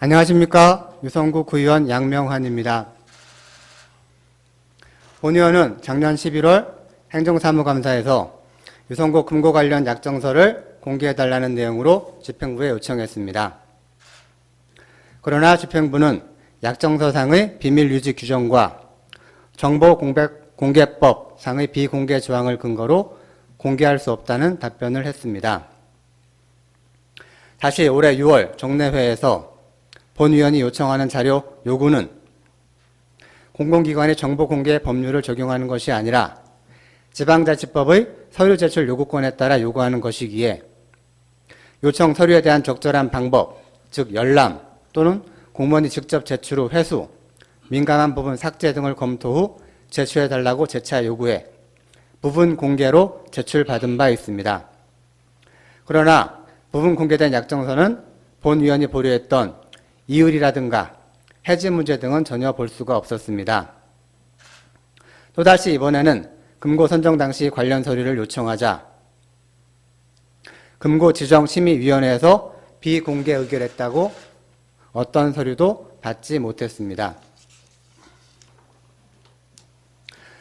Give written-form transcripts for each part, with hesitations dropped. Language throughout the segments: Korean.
안녕하십니까. 유성구 구의원 양명환입니다. 본 의원은 작년 11월 행정사무감사에서 유성구 금고 관련 약정서를 공개해달라는 내용으로 집행부에 요청했습니다. 그러나 집행부는 약정서상의 비밀유지 규정과 정보공개법상의 비공개 조항을 근거로 공개할 수 없다는 답변을 했습니다. 다시 올해 6월 정례회에서 본 의원이 요청하는 자료 요구는 공공기관의 정보공개 법률을 적용하는 것이 아니라 지방자치법의 서류 제출 요구권에 따라 요구하는 것이기에 요청 서류에 대한 적절한 방법, 즉 열람 또는 공무원이 직접 제출 후 회수, 민감한 부분 삭제 등을 검토 후 제출해달라고 재차 요구해 부분 공개로 제출받은 바 있습니다. 그러나 부분 공개된 약정서는 본 의원이 보류했던 이율이라든가 해지 문제 등은 전혀 볼 수가 없었습니다. 또다시 이번에는 금고 선정 당시 관련 서류를 요청하자 금고지정심의위원회에서 비공개 의결했다고 어떤 서류도 받지 못했습니다.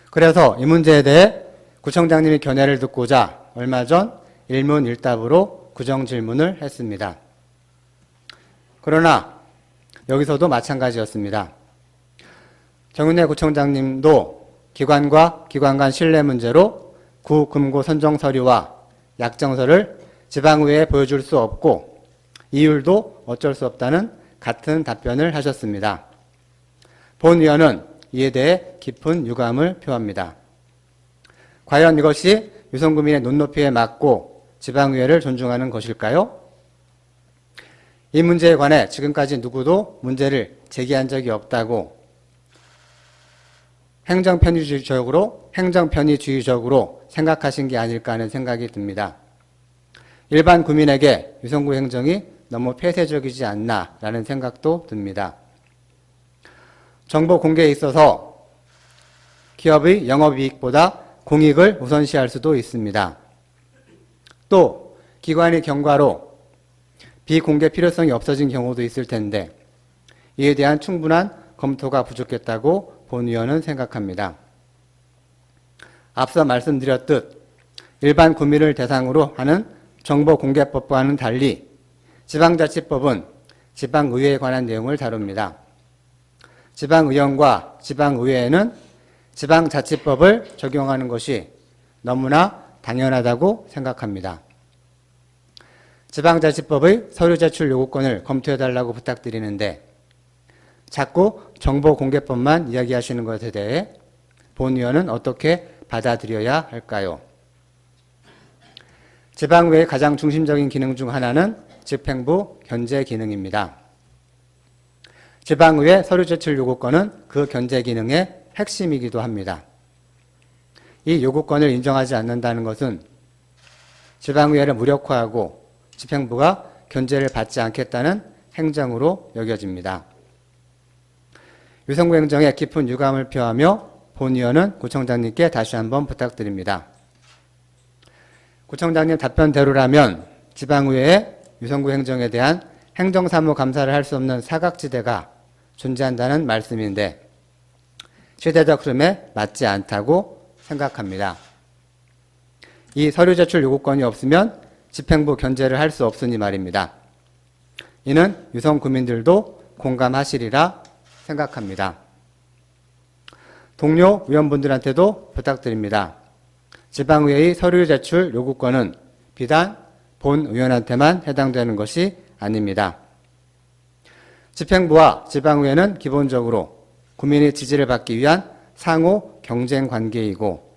그래서 이 문제에 대해 구청장님이 견해를 듣고자 얼마 전 일문일답으로 구정질문을 했습니다. 그러나 여기서도 마찬가지였습니다. 정윤회 구청장님도 기관과 기관 간 신뢰 문제로 구 금고 선정 서류와 약정서를 지방의회에 보여줄 수 없고 이율도 어쩔 수 없다는 같은 답변을 하셨습니다. 본 의원은 이에 대해 깊은 유감을 표합니다. 과연 이것이 유성구민의 눈높이에 맞고 지방의회를 존중하는 것일까요? 이 문제에 관해 지금까지 누구도 문제를 제기한 적이 없다고 행정편의주의적으로 생각하신 게 아닐까 하는 생각이 듭니다. 일반 구민에게 유성구 행정이 너무 폐쇄적이지 않나라는 생각도 듭니다. 정보 공개에 있어서 기업의 영업이익보다 공익을 우선시할 수도 있습니다. 또 기관의 경과로 비공개 필요성이 없어진 경우도 있을 텐데 이에 대한 충분한 검토가 부족했다고 본 의원은 생각합니다. 앞서 말씀드렸듯 일반 구민을 대상으로 하는 정보공개법과는 달리 지방자치법은 지방의회에 관한 내용을 다룹니다. 지방의원과 지방의회에는 지방자치법을 적용하는 것이 너무나 당연하다고 생각합니다. 지방자치법의 서류 제출 요구권을 검토해달라고 부탁드리는데 자꾸 정보공개법만 이야기하시는 것에 대해 본 의원은 어떻게 받아들여야 할까요? 지방의회의 가장 중심적인 기능 중 하나는 집행부 견제 기능입니다. 지방의회 서류 제출 요구권은 그 견제 기능의 핵심이기도 합니다. 이 요구권을 인정하지 않는다는 것은 지방의회를 무력화하고 집행부가 견제를 받지 않겠다는 행정으로 여겨집니다. 유성구 행정에 깊은 유감을 표하며 본 의원은 구청장님께 다시 한번 부탁드립니다. 구청장님 답변대로라면 지방의회에 유성구 행정에 대한 행정사무 감사를 할 수 없는 사각지대가 존재한다는 말씀인데 시대적 흐름에 맞지 않다고 생각합니다. 이 서류 제출 요구권이 없으면 집행부 견제를 할 수 없으니 말입니다. 이는 유성구민들도 공감하시리라 생각합니다. 동료 위원분들한테도 부탁드립니다. 지방의회의 서류 제출 요구권은 비단 본 의원한테만 해당되는 것이 아닙니다. 집행부와 지방의회는 기본적으로 국민의 지지를 받기 위한 상호 경쟁 관계이고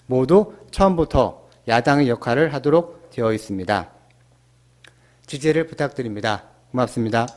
모두 처음부터 야당의 역할을 하도록 되어 있습니다. 지지를 부탁드립니다. 고맙습니다.